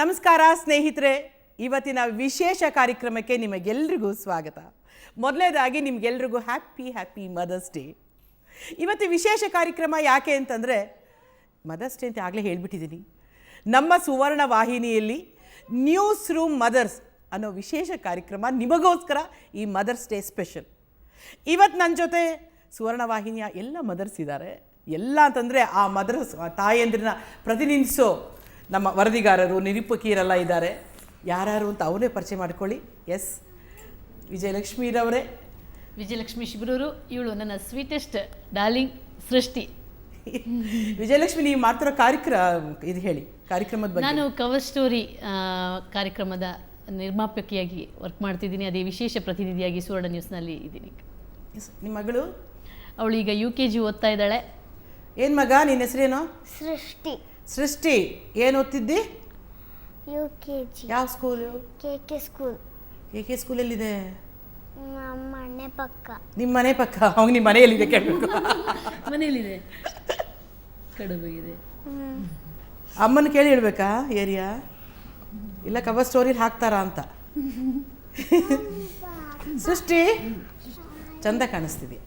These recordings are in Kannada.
ನಮಸ್ಕಾರ ಸ್ನೇಹಿತರೆ, ಇವತ್ತಿನ ವಿಶೇಷ ಕಾರ್ಯಕ್ರಮಕ್ಕೆ ನಿಮಗೆಲ್ಲರಿಗೂ ಸ್ವಾಗತ. ಮೊದಲನೇದಾಗಿ ನಿಮಗೆಲ್ರಿಗೂ ಹ್ಯಾಪಿ ಮದರ್ಸ್ ಡೇ. ಇವತ್ತು ವಿಶೇಷ ಕಾರ್ಯಕ್ರಮ ಯಾಕೆ ಅಂತಂದರೆ, ಮದರ್ಸ್ ಡೇ ಅಂತ ಆಗಲೇ ಹೇಳಿಬಿಟ್ಟಿದ್ದೀನಿ. ನಮ್ಮ ಸುವರ್ಣ ವಾಹಿನಿಯಲ್ಲಿ ನ್ಯೂಸ್ ರೂಮ್ ಮದರ್ಸ್ ಅನ್ನೋ ವಿಶೇಷ ಕಾರ್ಯಕ್ರಮ ನಿಮಗೋಸ್ಕರ, ಈ ಮದರ್ಸ್ ಡೇ ಸ್ಪೆಷಲ್. ಇವತ್ತು ನನ್ನ ಜೊತೆ ಸುವರ್ಣ ವಾಹಿನಿಯ ಎಲ್ಲ ಮದರ್ಸ್ ಇದ್ದಾರೆ. ಎಲ್ಲ ಅಂತಂದರೆ ಆ ಮದರ್ಸ್ ತಾಯಂದ್ರನ್ನ ಪ್ರತಿನಿಧಿಸೋ ನಮ್ಮ ವರದಿಗಾರರು, ನಿರೂಪಕಿಯರೆಲ್ಲ ಇದ್ದಾರೆ. ಯಾರು ಅಂತ ಅವರೇ ಪರಿಚಯ ಮಾಡ್ಕೊಳ್ಳಿ. ಎಸ್, ವಿಜಯಲಕ್ಷ್ಮೀರವರೇ. ವಿಜಯಲಕ್ಷ್ಮಿ ಶಿಬಿರೂರು. ಇವಳು ನನ್ನ ಸ್ವೀಟೆಸ್ಟ್ ಡಾರ್ಲಿಂಗ್ ಸೃಷ್ಟಿ. ವಿಜಯಲಕ್ಷ್ಮಿ, ನೀವು ಮಾಡ್ತಿರೋ ಇದು ಹೇಳಿ, ಕಾರ್ಯಕ್ರಮದ ಬಗ್ಗೆ. ನಾನು ಕವರ್ ಸ್ಟೋರಿ ಕಾರ್ಯಕ್ರಮದ ನಿರ್ಮಾಪಕಿಯಾಗಿ ವರ್ಕ್ ಮಾಡ್ತಿದ್ದೀನಿ. ಅದೇ ವಿಶೇಷ ಪ್ರತಿನಿಧಿಯಾಗಿ ಸುವರ್ಣ ನ್ಯೂಸ್ನಲ್ಲಿ ಇದ್ದೀನಿ. ನಿಮ್ಮ ಮಗಳು? ಅವಳು ಈಗ UKG ಓದ್ತಾ ಇದ್ದಾಳೆ. ಏನು ಮಗ, ನಿನ್ನ ಹೆಸರೇನು? ಸೃಷ್ಟಿ. ಸೃಷ್ಟಿ, ಏನು ಓದ್ತಿದ್ದಿ? UKG. ಯಾವ ಸ್ಕೂಲು? KK school. KK ಸ್ಕೂಲಲ್ಲಿದೆ? ನಮ್ಮ ಮನೆ ಪಕ್ಕ. ನಿಮ್ಮ ಮನೆ ಪಕ್ಕ? ಅವಾಗ ನಿಮ್ಮ ಮನೆಯಲ್ಲಿದೆ ಕೇಳಬೇಕು. ಮನೆಯಲ್ಲಿದೆ, ಕಡುಬಗಿದೆ. ಅಮ್ಮನ ಕೇಳಿ ಹೇಳ್ಬೇಕಾ ಏರಿಯಾ, ಇಲ್ಲ ಕವರ್ ಸ್ಟೋರಿಲಿ ಹಾಕ್ತಾರಾ ಅಂತ. ಸೃಷ್ಟಿ, ಚಂದ ಕಾಣಿಸ್ತಿದೆ.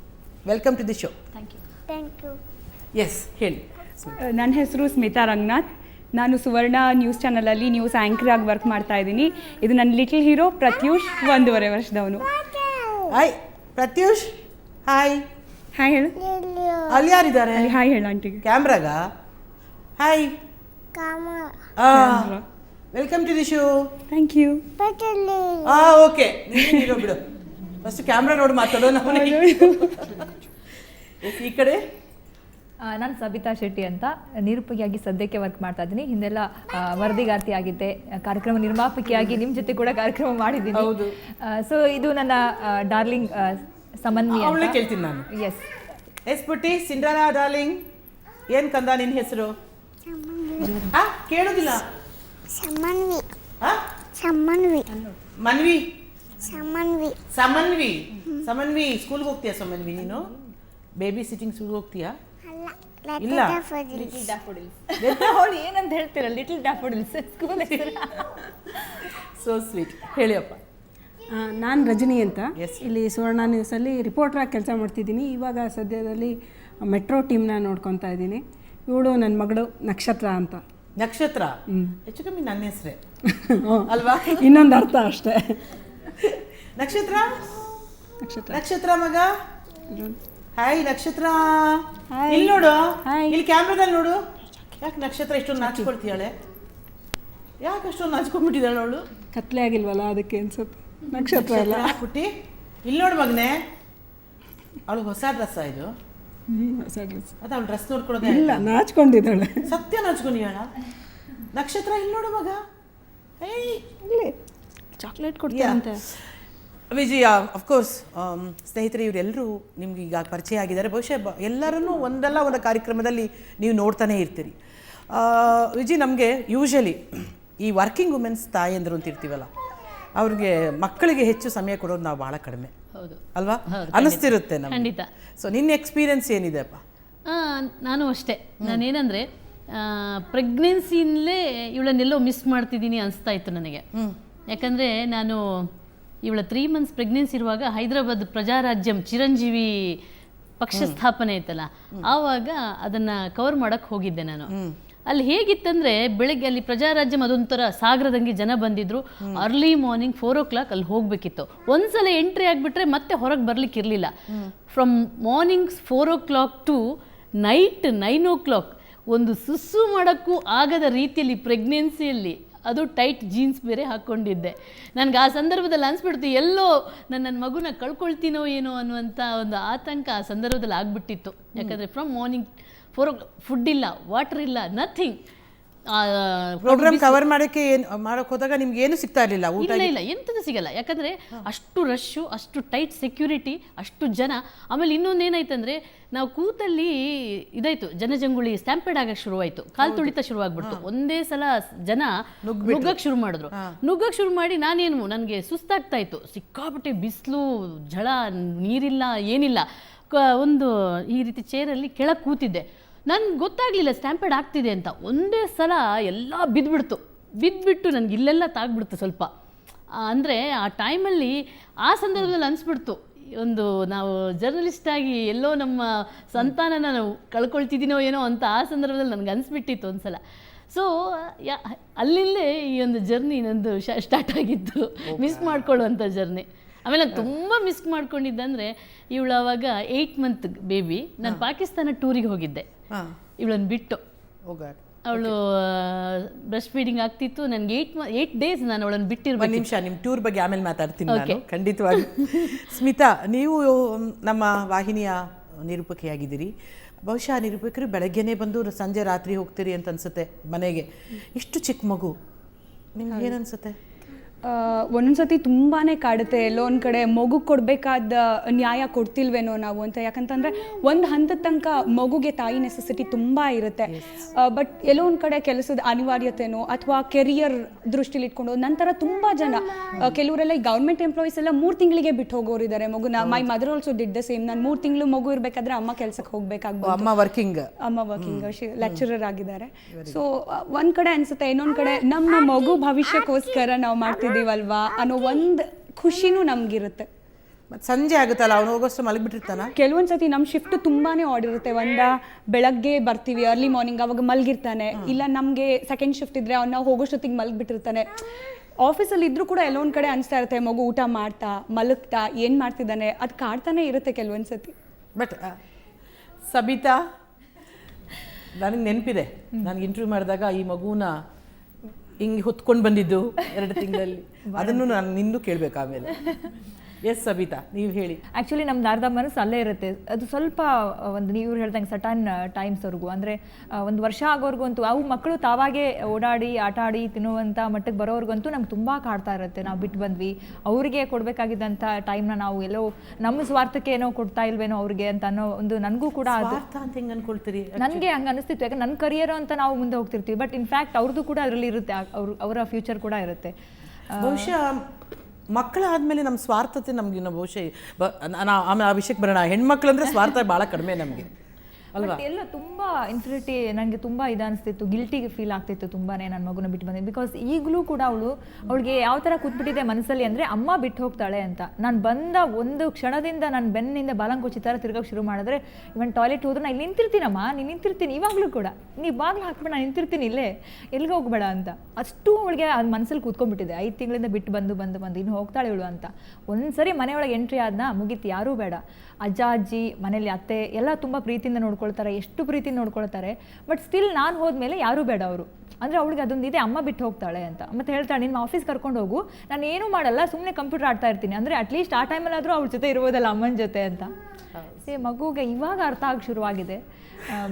Welcome to the show. Thank you. Yes, ಹೇಳಿ. ನನ್ನ ಹೆಸರು ಸ್ಮಿತಾ ರಂಗನಾಥ್. ನಾನು ಸುವರ್ಣ ನ್ಯೂಸ್ ಚಾನಲಲ್ಲಿ ನ್ಯೂಸ್ ಆ್ಯಂಕರ್ ಆಗಿ ವರ್ಕ್ ಮಾಡ್ತಾ ಇದ್ದೀನಿ. ಇದು ನನ್ನ ಲಿಟಲ್ ಹೀರೋ ಪ್ರತ್ಯೂಷ್, 1.5 ವರ್ಷದವನು. ಹಾಯ್ ಪ್ರತ್ಯೂಷ್. ಹಾಯ್. ಹಾಯ್ ಹೇಳು. ಅಲ್ಲಿ ಯಾರಿದ್ದಾರೆ? ಹಾಯ್ ಹೇಳು ಆಂಟಿಗೆ. ಕ್ಯಾಮ್ರಾಗ hi. Welcome to the show. Thank you. Okay, ನೀನು ಬಿಡು. ಫಸ್ಟ್ ಕ್ಯಾಮ್ರಾ ನೋಡಿ ಮಾತಾಡೋ. ನಾವು ಈ ಕಡೆ ನಾನು ಸಬಿತಾ ಶೆಟ್ಟಿ ಅಂತ ನಿರೂಪಕಿಯಾಗಿ ಸದ್ಯಕ್ಕೆ ವರ್ಕ್ ಮಾಡ್ತಾ ಇದ್ದೀನಿ. ಹಿಂದೆಲ್ಲ ವರದಿಗಾರ್ತಿ ಆಗಿದ್ದೆ, ಕಾರ್ಯಕ್ರಮ ನಿರ್ಮಾಪಕಿಯಾಗಿ ನಿಮ್ಮ ಜೊತೆ ಕೂಡ ಕಾರ್ಯಕ್ರಮ ಮಾಡಿದ್ದೀನಿ. ಸೊ ಇದು ನನ್ನ ಡಾರ್ಲಿಂಗ್ ಸಮನ್ವಿ ಅಂತ. ಕೇಳ್ತೀನಿ ನಾನು. ಎಸ್ ಎಸ್ ಪುಟ್ಟಿ, ಸಿಂಡ್ರಲಾ ಡಾರ್ಲಿಂಗ್. ಏನು ಕಂದ ನಿನ್ನ ಹೆಸರು? ಕೇಳೋದಿಲ್ಲ. ಸಮನ್ವಿ. ಮನ್ವಿ. ಸಮನ್ವಿ. ಸಮನ್ವಿ. ಸಮನ್ವಿ, ಸ್ಕೂಲ್ಗೆ ಹೋಗ್ತೀಯಾ ಸಮನ್ವಿ? ನೀನು ಬೇಬಿ ಸಿಟ್ಟಿಂಗ್ ಸ್ಕೂಲ್ಗೆ ಹೋಗ್ತೀಯಾ? ಇಲ್ಲ. ಏನಂತ ಹೇಳ್ತೀರಾ? ಲಿಟಲ್ ಡ್ಯಾಫೋಡಿಲ್ಸ್ ಸ್ಕೂಲ್ ಹೆಸರು. So sweet. ಹೇಳಿಯಪ್ಪ. ನಾನು ರಜನಿ ಅಂತ. Yes. ಇಲ್ಲಿ ಸುವರ್ಣ ನ್ಯೂಸಲ್ಲಿ ರಿಪೋರ್ಟ್ರಾಗಿ ಕೆಲಸ ಮಾಡ್ತಿದ್ದೀನಿ. ಇವಾಗ ಸದ್ಯದಲ್ಲಿ ಮೆಟ್ರೋ ಟೀಮ್ನ ನೋಡ್ಕೊತಾ ಇದ್ದೀನಿ. ಇವಳು ನನ್ನ ಮಗಳು ನಕ್ಷತ್ರ ಅಂತ. ನಕ್ಷತ್ರ? ಹೆಚ್ಚು ಕಮ್ಮಿ ನನ್ನ ಹೆಸರೇ ಅಲ್ವಾ? ಇನ್ನೊಂದು ಅರ್ಥ ಅಷ್ಟೇ. ನಕ್ಷತ್ರ. ನಕ್ಷತ್ರ. ನಕ್ಷತ್ರ ಮಗ. ಹಾಯ್ ನಕ್ಷತ್ರ. ಇಲ್ಲಿ ನೋಡು, ಇಲ್ಲಿ ಕ್ಯಾಮ್ರಾದಲ್ಲಿ ನೋಡು. ಯಾಕೆ ನಕ್ಷತ್ರ ಇಷ್ಟೊಂದು ನಾಚಿಕೊಳ್ತೀಯಾಳೆ? ಯಾಕೆ ಅಷ್ಟೊಂದು ನಾಚ್ಕೊಂಡ್ಬಿಟ್ಟಿದ್ದಾಳೆ ಅವಳು? ಕತ್ಲೆ ಆಗಿಲ್ವಲ್ಲ ಅದಕ್ಕೆ ಅನ್ಸುತ್ತೆ. ನಕ್ಷತ್ರ ಎಲ್ಲ ಪುಟ್ಟಿ, ಇಲ್ಲಿ ನೋಡು ಮಗನೇ. ಅವಳು ಹೊಸ ಡ್ರೆಸ್ ಇದು? ಹೊಸ ಡ್ರೆಸ್. ಅದು ಅವಳು ಡ್ರೆಸ್ ನೋಡ್ಕೊಳೋದೇ ಇಲ್ಲ, ನಾಚ್ಕೊಂಡಿದ್ದಾಳೆ. ಸತ್ಯ ನಾಚ್ಕೊಂಡಿಯಾಳ? ನಕ್ಷತ್ರ, ಇಲ್ಲಿ ನೋಡು ಮಗ. ಇಲ್ಲಿ ಚಾಕ್ಲೇಟ್ ಕೊಡ್ತೀಯಂತೆ. ವಿಜಯ, ಅಫ್ಕೋರ್ಸ್ ಸ್ನೇಹಿತರೆ, ಇವರೆಲ್ಲರೂ ನಿಮ್ಗೆ ಈಗ ಪರಿಚಯ ಆಗಿದ್ದಾರೆ. ಬಹುಶಃ ಎಲ್ಲರನ್ನೂ ಒಂದಲ್ಲ ಒಂದು ಕಾರ್ಯಕ್ರಮದಲ್ಲಿ ನೀವು ನೋಡ್ತಾನೆ ಇರ್ತೀರಿ. ವಿಜಯ್, ನಮಗೆ ಯೂಶಲಿ ಈ ವರ್ಕಿಂಗ್ ವುಮೆನ್ಸ್ ತಾಯಂದರು ಅಂತ ಇರ್ತೀವಲ್ಲ, ಅವ್ರಿಗೆ ಮಕ್ಕಳಿಗೆ ಹೆಚ್ಚು ಸಮಯ ಕೊಡೋದು ನಾವು ಭಾಳ ಕಡಿಮೆ. ಹೌದು ಅಲ್ವಾ? ಅನಿಸ್ತಿರುತ್ತೆ ನಮ್ಗೆ. ಖಂಡಿತ. ಸೊ ನಿನ್ನ ಎಕ್ಸ್ಪೀರಿಯನ್ಸ್ ಏನಿದೆಪ್ಪ? ನಾನು ಅಷ್ಟೇ. ನಾನೇನಂದರೆ ಪ್ರೆಗ್ನೆನ್ಸಿನಲ್ಲೇ ಇವಳನ್ನೆಲ್ಲೋ ಮಿಸ್ ಮಾಡ್ತಿದ್ದೀನಿ ಅನಿಸ್ತಾ ಇತ್ತು ನನಗೆ. ಯಾಕಂದರೆ ನಾನು ಇವಳ 3 months ಪ್ರೆಗ್ನೆನ್ಸಿ ಇರುವಾಗ ಹೈದರಾಬಾದ್ ಪ್ರಜಾರಾಜ್ಯಂ ಚಿರಂಜೀವಿ ಪಕ್ಷ ಸ್ಥಾಪನೆ ಇತ್ತಲ್ಲ, ಆವಾಗ ಅದನ್ನು ಕವರ್ ಮಾಡೋಕ್ಕೆ ಹೋಗಿದ್ದೆ ನಾನು. ಅಲ್ಲಿ ಹೇಗಿತ್ತಂದರೆ, ಬೆಳಗ್ಗೆ ಅಲ್ಲಿ ಪ್ರಜಾರಾಜ್ಯಂ ಅದೊಂಥರ ಸಾಗರದಂಗೆ ಜನ ಬಂದಿದ್ರು. ಅರ್ಲಿ ಮಾರ್ನಿಂಗ್ 4 o'clock ಅಲ್ಲಿ ಹೋಗಬೇಕಿತ್ತು. ಒಂದ್ಸಲ ಎಂಟ್ರಿ ಆಗಿಬಿಟ್ರೆ ಮತ್ತೆ ಹೊರಗೆ ಬರ್ಲಿಕ್ಕೆ ಇರಲಿಲ್ಲ. From morning 4 o'clock to night 9 o'clock ಒಂದು ಸುಸ್ಸು ಮಾಡೋಕ್ಕೂ ಆಗದ ರೀತಿಯಲ್ಲಿ ಪ್ರೆಗ್ನೆನ್ಸಿಯಲ್ಲಿ, ಅದು ಟೈಟ್ ಜೀನ್ಸ್ ಬೇರೆ ಹಾಕ್ಕೊಂಡಿದ್ದೆ. ನನಗೆ ಆ ಸಂದರ್ಭದಲ್ಲಿ ಅನಿಸ್ಬಿಡ್ತು, ಎಲ್ಲೋ ನನ್ನ ಮಗುನ ಕಳ್ಕೊಳ್ತೀನೋ ಏನೋ ಅನ್ನುವಂಥ ಒಂದು ಆತಂಕ ಆ ಸಂದರ್ಭದಲ್ಲಿ ಆಗ್ಬಿಟ್ಟಿತ್ತು. ಯಾಕಂದರೆ ಫ್ರಮ್ ಮಾರ್ನಿಂಗ್ 4 o'clock ಫುಡ್ ಇಲ್ಲ, ವಾಟರ್ ಇಲ್ಲ, ನಥಿಂಗ್. ಪ್ರೋಗ್ರಾಮ್ ಕವರ್ ಮಾಡೋಕ್ಕೆ ಮಾಡೋಕೆ ಹೋದಾಗ ನಿಮ್ಗೆ ಏನು ಸಿಗ್ತಾ ಇರಲಿಲ್ಲ? ಊಟ ಇಲ್ಲ, ಎಂಥದ್ದು ಸಿಗಲ್ಲ. ಯಾಕಂದರೆ ಅಷ್ಟು ರಶ್ಶು, ಅಷ್ಟು ಟೈಟ್ ಸೆಕ್ಯೂರಿಟಿ, ಅಷ್ಟು ಜನ. ಆಮೇಲೆ ಇನ್ನೊಂದೇನಾಯ್ತಂದರೆ, ನಾವು ಕೂತಲ್ಲಿ ಇದಾಯಿತು, ಜನಜಂಗುಳಿ ಸ್ಟ್ಯಾಂಪೇಡ್ ಆಗಕ್ಕೆ ಶುರುವಾಯಿತು. ಕಾಲು ತುಳಿತ ಶುರುವಾಗ್ಬಿಡ್ತು. ಒಂದೇ ಸಲ ಜನ ನುಗ್ಗಕ್ಕೆ ಶುರು ಮಾಡಿದ್ರು. ನುಗ್ಗಕ್ಕೆ ಶುರು ಮಾಡಿ ನನಗೆ ಸುಸ್ತಾಗ್ತಾ ಇತ್ತು. ಸಿಕ್ಕಾಪಟ್ಟೆ ಬಿಸಿಲು, ಝಳ, ನೀರಿಲ್ಲ, ಏನಿಲ್ಲ. ಒಂದು ಈ ರೀತಿ ಚೇರಲ್ಲಿ ಕೆಳಗೆ ಕೂತಿದ್ದೆ. ನನಗೆ ಗೊತ್ತಾಗಲಿಲ್ಲ ಸ್ಟ್ಯಾಂಪೇಡ್ ಆಗ್ತಿದೆ ಅಂತ. ಒಂದೇ ಸಲ ಎಲ್ಲ ಬಿದ್ದುಬಿಡ್ತು. ಬಿದ್ದುಬಿಟ್ಟು ನನಗೆ ಇಲ್ಲೆಲ್ಲ ತಾಗ್ಬಿಡ್ತು ಸ್ವಲ್ಪ. ಅಂದರೆ ಆ ಟೈಮಲ್ಲಿ ಆ ಸಂದರ್ಭದಲ್ಲಿ ಅನಿಸ್ಬಿಡ್ತು, ಒಂದು ನಾವು ಜರ್ನಲಿಸ್ಟಾಗಿ ಎಲ್ಲೋ ನಮ್ಮ ಸಂತಾನನ ನಾವು ಕಳ್ಕೊಳ್ತಿದ್ದೀನೋ ಏನೋ ಅಂತ ಆ ಸಂದರ್ಭದಲ್ಲಿ ನನಗೆ ಅನಿಸ್ಬಿಟ್ಟಿತ್ತು ಒಂದು ಸಲ. ಸೊ ಅಲ್ಲಿಂದಲೇ ಈ ಒಂದು ಜರ್ನಿ ನಂದು ಸ್ಟಾರ್ಟ್ ಆಗಿತ್ತು, ಮಿಸ್ ಮಾಡ್ಕೊಳ್ಳುವಂಥ ಜರ್ನಿ. ಆಮೇಲೆ ನಾನು ತುಂಬ ಮಿಸ್ ಮಾಡ್ಕೊಂಡಿದ್ದಂದರೆ ಇವಳು ಅವಾಗ 8 ಮಂತ್ ಬೇಬಿ, ನಾನು ಪಾಕಿಸ್ತಾನ ಟೂರಿಗೆ ಹೋಗಿದ್ದೆ ಇವಳನ್ನು ಬಿಟ್ಟು. ಅವಳು ಬ್ರೆಸ್ಟ್ ಫೀಡಿಂಗ್ ಆಗ್ತಿತ್ತು, ನನಗೆ 8 ಡೇಸ್ ನಾನು ಅವಳನ್ನು ಬಿಟ್ಟಿರ್ಬೇಕು. ಒಂದು ನಿಮಿಷ, ನಿಮ್ಮ ಟೂರ್ ಬಗ್ಗೆ ಆಮೇಲೆ ಮಾತಾಡ್ತೀನಿ ನಾನು ಖಂಡಿತವಾಗಿ. ಸ್ಮಿತಾ, ನೀವು ನಮ್ಮ ವಾಹಿನಿಯ ನಿರೂಪಕಿಯಾಗಿದ್ದೀರಿ. ಬಹುಶಃ ನಿರೂಪಕರು ಬೆಳಗ್ಗೆನೇ ಬಂದು ಸಂಜೆ ರಾತ್ರಿ ಹೋಗ್ತೀರಿ ಅಂತ ಅನ್ಸುತ್ತೆ ಮನೆಗೆ. ಇಷ್ಟು ಚಿಕ್ಕ ಮಗು, ನಿಮ್ಗೆ ಏನನ್ಸುತ್ತೆ? ಒಂದೊಂದ್ಸತಿ ತುಂಬಾ ಕಾಡುತ್ತೆ, ಎಲ್ಲೋ ಒಂದು ಕಡೆ ಮಗು ಕೊಡಬೇಕಾದ ನ್ಯಾಯ ಕೊಡ್ತಿಲ್ವೇನೋ ನಾವು ಅಂತ. ಯಾಕಂತಂದರೆ ಒಂದು ಹಂತದ ತನಕ ಮಗುಗೆ ತಾಯಿ ನೆಸೆಸಿಟಿ ತುಂಬ ಇರುತ್ತೆ. ಬಟ್ ಎಲ್ಲೋ ಒಂದು ಕಡೆ ಕೆಲಸದ ಅನಿವಾರ್ಯತೆನೋ ಅಥವಾ ಕೆರಿಯರ್ ದೃಷ್ಟಿಲಿ ಇಟ್ಕೊಂಡು ನಂತರ ತುಂಬ ಜನ, ಕೆಲವರೆಲ್ಲ ಈ ಗೌರ್ಮೆಂಟ್ ಎಂಪ್ಲಾಯೀಸ್ ಎಲ್ಲ 3 ತಿಂಗಳಿಗೆ ಬಿಟ್ಟು ಹೋಗೋರಿದ್ದಾರೆ ಮಗುನ. My mother also did the same. ನಾನು 3 ತಿಂಗಳು ಮಗು ಇರಬೇಕಾದ್ರೆ ಅಮ್ಮ ಕೆಲಸಕ್ಕೆ ಹೋಗ್ಬೇಕಾಗ್ಬೋದು. ಅಮ್ಮ ವರ್ಕಿಂಗ್ ಲೆಕ್ಚರರ್ ಆಗಿದ್ದಾರೆ. ಸೊ ಒಂದು ಕಡೆ ಅನಿಸುತ್ತೆ, ಇನ್ನೊಂದು ಕಡೆ ನಮ್ಮ ಮಗು ಭವಿಷ್ಯಕ್ಕೋಸ್ಕರ ನಾವು ಮಾಡ್ತಿದ್ದೀವಲ್ವಾ ಅನ್ನೋ ಒಂದು ಖುಷಿನೂ ನಮಗಿರುತ್ತೆ. ಮತ್ತು ಸಂಜೆ ಆಗುತ್ತಲ್ಲ, ಅವನು ಹೋಗೋಷ್ಟು ಮಲಗಿಬಿಟ್ಟಿರ್ತಾನ. ಕೆಲವೊಂದು ಸತಿ ನಮ್ಮ ಶಿಫ್ಟ್ ತುಂಬಾ ಆಡ್ ಇರುತ್ತೆ. ಬೆಳಗ್ಗೆ ಬರ್ತೀವಿ ಅರ್ಲಿ ಮಾರ್ನಿಂಗ್, ಅವಾಗ ಮಲಗಿರ್ತಾನೆ. ಇಲ್ಲ ನಮಗೆ ಸೆಕೆಂಡ್ ಶಿಫ್ಟ್ ಇದ್ದರೆ ಅವನ್ನ ಹೋಗೋಷ್ಟೊತ್ತಿಗೆ ಮಲಗಿಬಿಟ್ಟಿರ್ತಾನೆ. ಆಫೀಸಲ್ಲಿ ಇದ್ರೂ ಕೂಡ ಎಲ್ಲೊಂದು ಕಡೆ ಅನಿಸ್ತಾ ಇರುತ್ತೆ, ಮಗು ಊಟ ಮಾಡ್ತಾ ಮಲಗ್ತಾ ಏನು ಮಾಡ್ತಿದ್ದಾನೆ, ಅದು ಕಾಡ್ತಾನೆ ಇರುತ್ತೆ ಕೆಲವೊಂದು ಸತಿ. ಬಟ್ ಸಬಿತಾ, ನನಗೆ ನೆನಪಿದೆ, ನನಗೆ ಇಂಟರ್ವ್ಯೂ ಮಾಡಿದಾಗ ಈ ಮಗುನ ಹಿಂಗೆ ಹೊತ್ಕೊಂಡು ಬಂದಿದ್ದು 2 ತಿಂಗಳಲ್ಲಿ, ಅದನ್ನು ನಾನು ನಿಂದು ಕೇಳಬೇಕು ಆಮೇಲೆ. ಎಸ್ ಸಬಿತಾ, ನೀವು ಹೇಳಿ. ಆ್ಯಕ್ಚುಲಿ ನಮ್ದು ಅರ್ಧ ಮನಸ್ಸು ಅಲ್ಲೇ ಇರುತ್ತೆ. ಅದು ಸ್ವಲ್ಪ ಒಂದು ನೀವು ಹೇಳ್ದಂಗೆ ಸಟನ್ ಟೈಮ್ಸ್ವರೆಗೂ, ಅಂದರೆ 1 ವರ್ಷ ಆಗೋವರೆಗೂ ಅಂತೂ ಅವು ಮಕ್ಕಳು ತಾವಾಗೇ ಓಡಾಡಿ ಆಟ ಆಡಿ ತಿನ್ನುವಂಥ ಮಟ್ಟಕ್ಕೆ ಬರೋವರೆಗಂತೂ ನಮ್ಗೆ ತುಂಬ ಕಾಡ್ತಾ ಇರುತ್ತೆ. ನಾವು ಬಿಟ್ಟು ಬಂದ್ವಿ, ಅವರಿಗೆ ಕೊಡಬೇಕಾಗಿದ್ದಂಥ ಟೈಮ್ನ ನಾವು ಎಲ್ಲೋ ನಮ್ಮ ಸ್ವಾರ್ಥಕ್ಕೆ ಏನೋ ಕೊಡ್ತಾ ಇಲ್ವೇನೋ ಅವ್ರಿಗೆ ಅಂತ ಅನ್ನೋ ಒಂದು ನನಗೂ ಕೂಡ ಅದು ಅಂತ ಹೆಂಗೆ ಅನ್ಕೊಳ್ತೀರಿ? ನನಗೆ ಹಂಗೆ ಅನಿಸ್ತಿತ್ತು. ಯಾಕಂದ್ರೆ ನನ್ನ ಕರಿಯರ್ ಅಂತ ನಾವು ಮುಂದೆ ಹೋಗ್ತಿರ್ತೀವಿ, ಬಟ್ ಇನ್ಫ್ಯಾಕ್ಟ್ ಅವ್ರದ್ದು ಕೂಡ ಅದರಲ್ಲಿ ಇರುತ್ತೆ, ಅವರ ಫ್ಯೂಚರ್ ಕೂಡ ಇರುತ್ತೆ. ಬಹುಶಃ ಮಕ್ಕಳಾದ್ಮೇಲೆ ನಮ್ಮ ಸ್ವಾರ್ಥತೆ ನಮ್ಗೆ ಬಹುಶಃ ಆಮೇಲೆ ಆ ವಿಷಯಕ್ಕೆ ಬರೋಣ. ಹೆಣ್ಮಕ್ಳು ಅಂದರೆ ಸ್ವಾರ್ಥ ಭಾಳ ಕಡಿಮೆ ನಮಗೆ ಅಲ್ವಾ? ಎಲ್ಲ ತುಂಬ ಇನ್ಫಿನಿಟಿ ನನಗೆ ತುಂಬ ಇದು ಅನಿಸ್ತಿತ್ತು, ಗಿಲ್ಟಿಗೆ ಫೀಲ್ ಆಗ್ತಿತ್ತು ತುಂಬಾ ನನ್ನ ಮಗುನ ಬಿಟ್ಟು ಬಂದಿದ್ದು. ಬಿಕಾಸ್ ಈಗಲೂ ಕೂಡ ಅವಳಿಗೆ ಯಾವ ಥರ ಕೂತ್ಬಿಟ್ಟಿದೆ ಮನಸ್ಸಲ್ಲಿ ಅಂದರೆ ಅಮ್ಮ ಬಿಟ್ಟು ಹೋಗ್ತಾಳೆ ಅಂತ. ನಾನು ಬಂದ ಒಂದು ಕ್ಷಣದಿಂದ ನನ್ನ ಬೆನ್ನಿಂದ ಬಾಲಂಕೋಚಿ ಥರ ತಿರ್ಗೋಕೆ ಶುರು ಮಾಡಿದ್ರೆ, ಇವನ್ ಟಾಯ್ಲೆಟ್ ಹೋದ್ರೆ ನಾನು ಇಲ್ಲಿ ನಿಂತಿರ್ತೀನಮ್ಮ, ನೀನು ನಿಂತಿರ್ತೀನಿ ಇವಾಗಲೂ ಕೂಡ, ನೀವು ಬಾಗಿಲು ಹಾಕ್ಬಿಟ್ಟು ನಾನು ನಿಂತಿರ್ತೀನಿ ಇಲ್ಲೇ, ಎಲ್ಲಿಗೆ ಹೋಗ್ಬೇಡ ಅಂತ. ಅಷ್ಟು ಅವಳಿಗೆ ಅದು ಮನಸ್ಸಲ್ಲಿ ಕೂತ್ಕೊಂಡ್ಬಿಟ್ಟಿದೆ. 5 ತಿಂಗಳಿಂದ ಬಿಟ್ಟು ಬಂದು ಇನ್ನು ಹೋಗ್ತಾಳೆ ಇವಳು ಅಂತ. ಒಂದ್ಸರಿ ಮನೆಯೊಳಗೆ ಎಂಟ್ರಿ ಆದ್ನ ಮುಗೀತು, ಯಾರೂ ಬೇಡ. ಅಜ್ಜ ಅಜ್ಜಿ ಮನೇಲಿ ಅತ್ತೆ ಎಲ್ಲ ತುಂಬ ಪ್ರೀತಿಯಿಂದ ನೋಡ್ಕೊಳ್ತಾರೆ, ಎಷ್ಟು ಪ್ರೀತಿಯಿಂದ ನೋಡ್ಕೊಳ್ತಾರೆ. ಬಟ್ ಸ್ಟಿಲ್ ನಾನು ಹೋದ್ಮೇಲೆ ಯಾರೂ ಬೇಡ ಅವರು. ಅಂದರೆ ಅವಳಿಗೆ ಅದೊಂದಿದೆ, ಅಮ್ಮ ಬಿಟ್ಟು ಹೋಗ್ತಾಳೆ ಅಂತ. ಮತ್ತು ಹೇಳ್ತಾಳೆ, ನಿಮ್ಮ ಆಫೀಸ್ ಕರ್ಕೊಂಡು ಹೋಗು, ನಾನು ಏನೂ ಮಾಡಲ್ಲ, ಸುಮ್ಮನೆ ಕಂಪ್ಯೂಟರ್ ಆಡ್ತಾ ಇರ್ತೀನಿ. ಅಂದರೆ ಅಟ್ಲೀಸ್ಟ್ ಆ ಟೈಮಲ್ಲಾದರೂ ಅವ್ಳ ಜೊತೆ ಇರ್ಬೋದಲ್ಲ ಅಮ್ಮನ ಜೊತೆ ಅಂತ. ಮಗುಗೆ ಇವಾಗ ಅರ್ಥ ಆಗಿ ಶುರುವಾಗಿದೆ.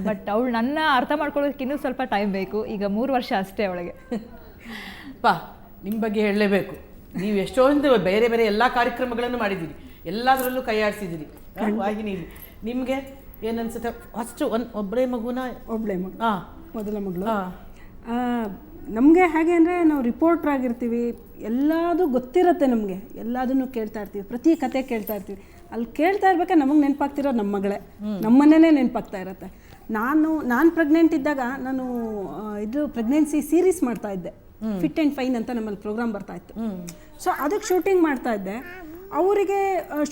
ಬಟ್ ಅವಳು ನನ್ನ ಅರ್ಥ ಮಾಡ್ಕೊಳ್ಳೋದಕ್ಕೆ ಇನ್ನೂ ಸ್ವಲ್ಪ ಟೈಮ್ ಬೇಕು. ಈಗ 3 ವರ್ಷ ಅಷ್ಟೇ ಅವಳಿಗೆ. ನಿಮ್ಮ ಬಗ್ಗೆ ಹೇಳಲೇಬೇಕು. ನೀವು ಎಷ್ಟೊಂದು ಬೇರೆ ಬೇರೆ ಎಲ್ಲ ಕಾರ್ಯಕ್ರಮಗಳನ್ನು ಮಾಡಿದ್ದೀರಿ, ಎಲ್ಲದರಲ್ಲೂ ಕೈ ಆಡಿಸಿದ್ದೀರಿ ವಾಹಿನಿಯಲ್ಲಿ. ನಿಮಗೆ ಏನನ್ಸುತ್ತೆ? ಫಸ್ಟು ಒಬ್ಬಳೇ ಮಗುನ? ಒಬ್ಬಳೇ ಮಗು, ಮೊದಲ ಮಗಳು. ನಮಗೆ ಹೇಗೆ ಅಂದರೆ ನಾವು ರಿಪೋರ್ಟ್ರ್ ಆಗಿರ್ತೀವಿ, ಎಲ್ಲದೂ ಗೊತ್ತಿರುತ್ತೆ ನಮಗೆ, ಎಲ್ಲದನ್ನು ಕೇಳ್ತಾ ಇರ್ತೀವಿ, ಪ್ರತಿ ಕತೆ ಕೇಳ್ತಾ ಇರ್ತೀವಿ. ಅಲ್ಲಿ ಕೇಳ್ತಾ ಇರ್ಬೇಕಾದ್ರೆ ನಮಗೆ ನೆನಪಾಗ್ತಿರೋ ನಮ್ಮ ಮಗಳೇ, ನಮ್ಮನ್ನೇ ನೆನಪಾಗ್ತಾ ಇರುತ್ತೆ. ನಾನು ಪ್ರೆಗ್ನೆಂಟ್ ಇದ್ದಾಗ ನಾನು ಇದು ಪ್ರೆಗ್ನೆನ್ಸಿ ಸೀರೀಸ್ ಮಾಡ್ತಾ ಇದ್ದೆ, ಫಿಟ್ ಆ್ಯಂಡ್ ಫೈನ್ ಅಂತ ನಮ್ಮಲ್ಲಿ ಪ್ರೋಗ್ರಾಮ್ ಬರ್ತಾ ಇತ್ತು. ಸೊ ಅದಕ್ಕೆ ಶೂಟಿಂಗ್ ಮಾಡ್ತಾ ಇದ್ದೆ. ಅವರಿಗೆ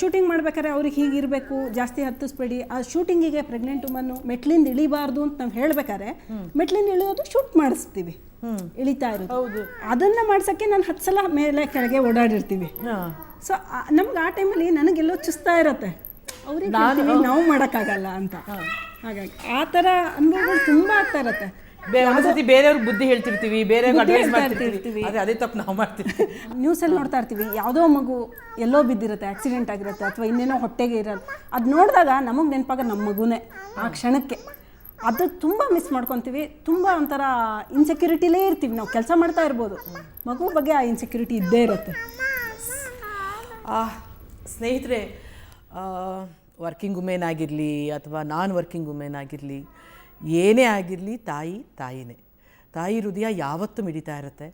ಶೂಟಿಂಗ್ ಮಾಡ್ಬೇಕಾದ್ರೆ ಅವ್ರಿಗೆ ಹೀಗಿರಬೇಕು, ಜಾಸ್ತಿ ಹತ್ತಿಸ್ಬೇಡಿ, ಆ ಶೂಟಿಂಗಿಗೆ ಪ್ರೆಗ್ನೆಂಟ್ ವುಮನ್ನು ಮೆಟ್ಲಿಂದ ಇಳಿಬಾರ್ದು ಅಂತ ನಾವು ಹೇಳ್ಬೇಕಾದ್ರೆ ಮೆಟ್ಲಿಂದ ಇಳಿಯೋದು ಶೂಟ್ ಮಾಡಿಸ್ತೀವಿ, ಇಳಿತಾ ಇರೋದು. ಅದನ್ನ ಮಾಡ್ಸೋಕ್ಕೆ ನಾನು 10 ಸಲ ಮೇಲೆ ಕೆಳಗೆ ಓಡಾಡಿರ್ತೀವಿ. ಸೊ ನಮ್ಗೆ ಆ ಟೈಮಲ್ಲಿ ನನಗೆಲ್ಲೋ ಚುಸ್ತಾ ಇರುತ್ತೆ, ಅವ್ರಿಗೆ ನಾವು ಮಾಡೋಕ್ಕಾಗಲ್ಲ ಅಂತ. ಹಾಗಾಗಿ ಆ ಥರ ಅನುಭವಗಳು ತುಂಬ ಆಗ್ತಾ ಇರುತ್ತೆ. ಒಂದ್ಸತಿ ಬೇರೆಯವ್ರಿಗೆ ಬುದ್ಧಿ ಹೇಳ್ತಿರ್ತೀವಿ, ಬೇರೆಯವ್ರಿಗೆ ಅಡ್ವೈಸ್ ಮಾಡ್ತಿರ್ತೀವಿ, ಅದೇ ತಪ್ಪು ನಾವು ಮಾಡ್ತಿರ್ತೀವಿ. ನ್ಯೂಸಲ್ಲಿ ನೋಡ್ತಾ ಇರ್ತೀವಿ, ಯಾವುದೋ ಮಗು ಎಲ್ಲೋ ಬಿದ್ದಿರುತ್ತೆ, ಆಕ್ಸಿಡೆಂಟ್ ಆಗಿರುತ್ತೆ, ಅಥವಾ ಇನ್ನೇನೋ ಹೊಟ್ಟೆಗೆ ಇರೋದು. ಅದು ನೋಡಿದಾಗ ನಮಗೆ ನೆನಪಾಗ ನಮ್ಮ ಮಗುನೇ ಆ ಕ್ಷಣಕ್ಕೆ. ಅದು ತುಂಬ ಮಿಸ್ ಮಾಡ್ಕೊತೀವಿ, ತುಂಬ ಒಂಥರ ಇನ್ಸೆಕ್ಯೂರಿಟಿಲೇ ಇರ್ತೀವಿ. ನಾವು ಕೆಲಸ ಮಾಡ್ತಾ ಇರ್ಬೋದು, ಮಗು ಬಗ್ಗೆ ಆ ಇನ್ಸೆಕ್ಯೂರಿಟಿ ಇದ್ದೇ ಇರುತ್ತೆ. ಸ್ನೇಹಿತರೆ, ವರ್ಕಿಂಗ್ ವುಮೆನ್ ಆಗಿರಲಿ ಅಥವಾ ವರ್ಕಿಂಗ್ ವುಮೆನ್ ಆಗಿರಲಿ, ಏನೇ ಆಗಿರಲಿ, ತಾಯಿನೇ. ತಾಯಿ ಹೃದಯ ಯಾವತ್ತೂ ಮಿಡಿತಾ ಇರುತ್ತೆ.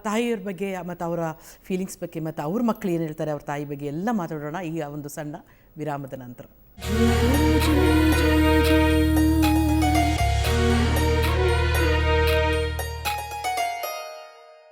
ತಾಯಿಯವ್ರ ಬಗ್ಗೆ ಮತ್ತು ಅವರ ಫೀಲಿಂಗ್ಸ್ ಬಗ್ಗೆ ಮತ್ತು ಅವ್ರ ಮಕ್ಕಳು ಏನು ಹೇಳ್ತಾರೆ ಅವ್ರ ತಾಯಿ ಬಗ್ಗೆ ಎಲ್ಲ ಮಾತಾಡೋಣ ಈ ಒಂದು ಸಣ್ಣ ವಿರಾಮದ ನಂತರ.